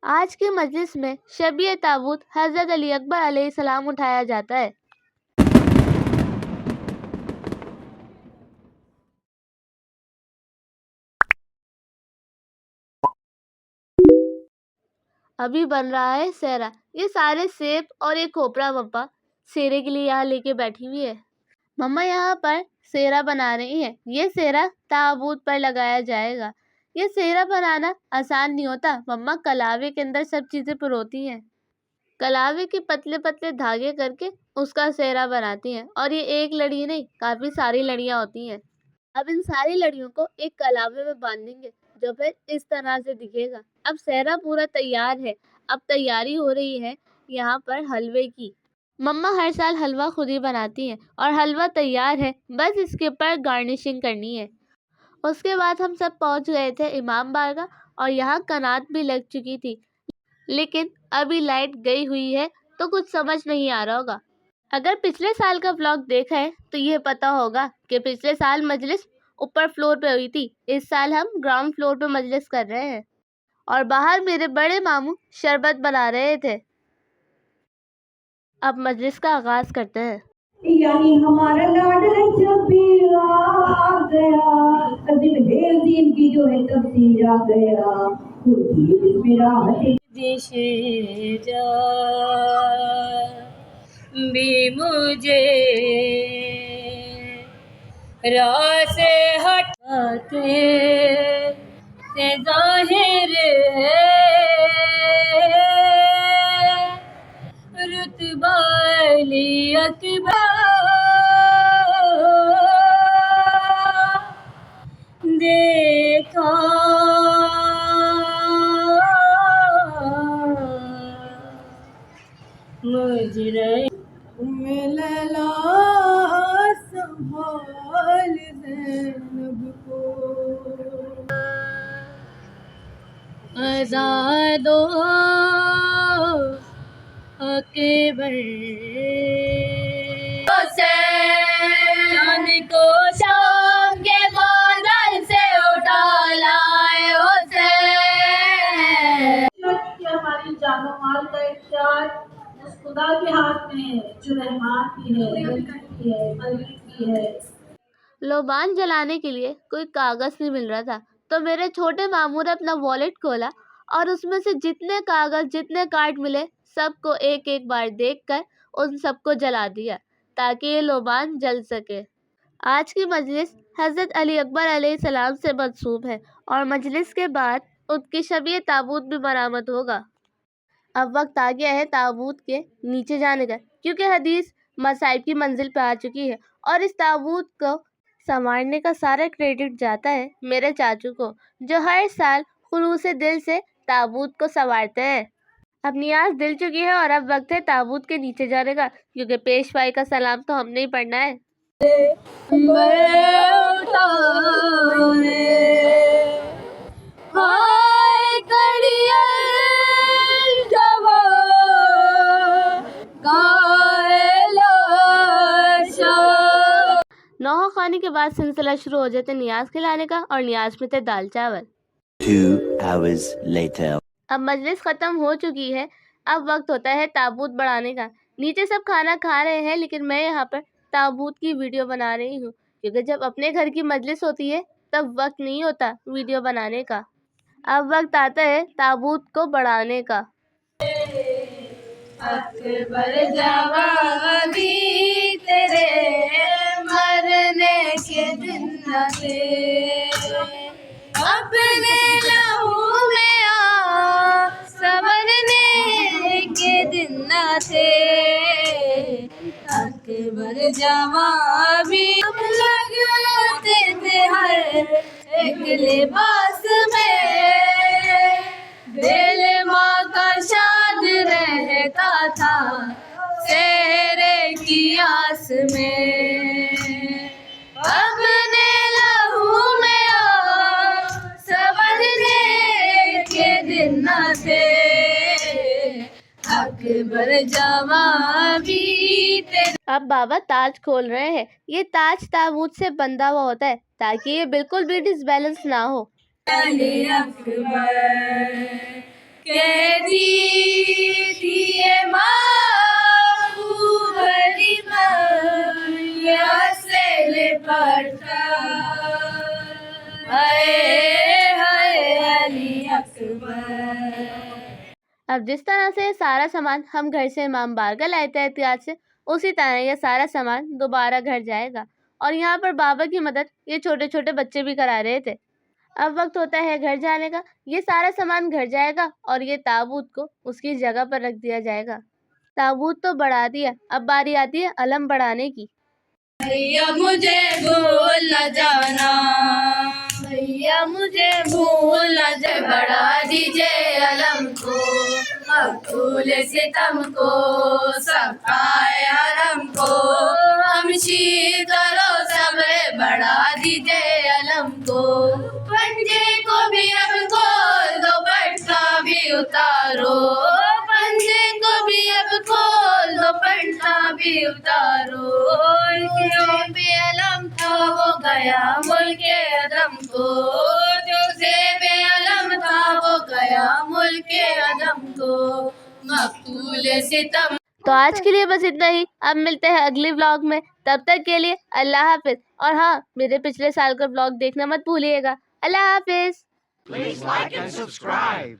आज के मजलिस में शबीए ताबूत हज़रत अली अकबर अलैहिस्सलाम उठाया जाता है। अभी बन रहा है सेहरा। ये सारे सेब और एक खोपरा मम्मा सेहरे के लिए यहाँ लेके बैठी हुई है। मम्मा यहाँ पर सेहरा बना रही है। ये सेहरा ताबूत पर लगाया जाएगा। ये सेहरा बनाना आसान नहीं होता। मम्मा कलावे के अंदर सब चीज़ें पिरोती हैं। कलावे के पतले पतले धागे करके उसका सेहरा बनाती हैं। और ये एक लड़ी नहीं, काफ़ी सारी लड़ियाँ होती हैं। अब इन सारी लड़ियों को एक कलावे में बांधेंगे जो फिर इस तरह से दिखेगा। अब सेहरा पूरा तैयार है। अब तैयारी हो रही है यहाँ पर हलवे की। मम्मा हर साल हलवा खुद ही बनाती हैं और हलवा तैयार है, बस इसके ऊपर गार्निशिंग करनी है। उसके बाद हम सब पहुँच गए थे इमाम बारगाह और यहाँ कनात भी लग चुकी थी, लेकिन अभी लाइट गई हुई है तो कुछ समझ नहीं आ रहा होगा। अगर पिछले साल का व्लॉग देखा है तो ये पता होगा कि पिछले साल मजलिस ऊपर फ्लोर पे हुई थी। इस साल हम ग्राउंड फ्लोर पे मजलिस कर रहे हैं और बाहर मेरे बड़े मामू शरबत बना रहे थे। अब मजलिस का आगाज करते हैं। यानी हमारा लाडला जब भी आ गया, दिन की जो है तफसीर आ गया, मेरा दिशे जा भी मुझे रासे हटाते से जाहिर है रुतबा अली अकबर देखा मुजरे में लैला संभाल ज़ैनब को आज़ादो अकबर चांद को शाम के बादल से उठा लाए हुसैन। हमारी जानो माल का इख्तियार उस खुदा के हाथ में है जो रहमान की है, मलिक की है। लोबान जलाने के लिए कोई कागज नहीं मिल रहा था तो मेरे छोटे मामू ने अपना वॉलेट खोला और उसमें से जितने कागज जितने कार्ड मिले सबको एक एक बार देखकर उन सबको जला दिया ताकि ये लोबान जल सके। आज की मजलिस हज़रत अली अकबर अलैहिस्सलाम से मंसूब है और मजलिस के बाद उनकी शबीए ताबूत भी बरामद होगा। अब वक्त आ गया है ताबूत के नीचे जाने का, क्योंकि हदीस मसाइब की मंजिल पे आ चुकी है और इस ताबूत को संवारने का सारा क्रेडिट जाता है मेरे चाचू को, जो हर साल खुलूस दिल से ताबूत को संवारते हैं। अब नियाज दिल चुकी है और अब वक्त है ताबूत के नीचे जाने का, क्योंकि पेशवाई का सलाम तो हमने ही पढ़ना है। नौहा खानी के बाद सिलसिला शुरू हो जाते नियाज खिलाने का और नियाज में थे दाल चावल। 2 hours later. अब मजलिस खत्म हो चुकी है। अब वक्त होता है ताबूत बढ़ाने का। नीचे सब खाना खा रहे हैं लेकिन मैं यहाँ पर ताबूत की वीडियो बना रही हूँ, क्योंकि जब अपने घर की मजलिस होती है तब वक्त नहीं होता वीडियो बनाने का। अब वक्त आता है ताबूत को बढ़ाने का। अकबर जवाबी तेरे मरने के दिन न थे, अपने लहू में आ संवरने के दिन न थे। अकबर जवाबी लगते थे हर एक लिबास में, दिल माँ का शाद रहता था सेहरे की आस में। अपने लहू में आ संवरने के दिन न थे, अकबर जवाबी तेरे। अब बाबा ताज खोल रहे हैं। ये ताज ताबूत से बंधा हुआ होता है ताकि ये बिल्कुल भी डिसबैलेंस ना हो। अली अकबर के थी ये भरी मैया से लिपटा हाय हाय अली अकबर। अब जिस तरह से सारा सामान हम घर से इमाम बारगाह लाए थे एहतियात से, उसी तरह ये सारा सामान दोबारा घर जाएगा। और यहाँ पर बाबा की मदद ये छोटे छोटे बच्चे भी करा रहे थे। अब वक्त होता है घर जाने का। ये सारा सामान घर जाएगा और ये ताबूत को उसकी जगह पर रख दिया जाएगा। ताबूत तो बढ़ा दिया, अब बारी आती है अलम बढ़ाने की। भैया मुझे भूल न जाना, भैया मुझे भूल न जाए, बढ़ा दीजिए अलम को मकबूल सितम को सफाए हरम को, हम करो सबरे बढ़ा दीजिए अलम को। पंजे को भी अब खोल दो, पटका भी उतारो, पंजे को भी अब खोल दो, पटका भी उतारो। जो बेअलम था वो गया मुल्के अदम को, जो से बेअलम था वो गया मुल्के अदम को मकबूल सितम। तो आज के लिए बस इतना ही। अब मिलते हैं अगले व्लॉग में, तब तक के लिए अल्लाह हाफिज। और हाँ, मेरे पिछले साल का व्लॉग देखना मत भूलिएगा। अल्लाह हाफिज। Please like and subscribe.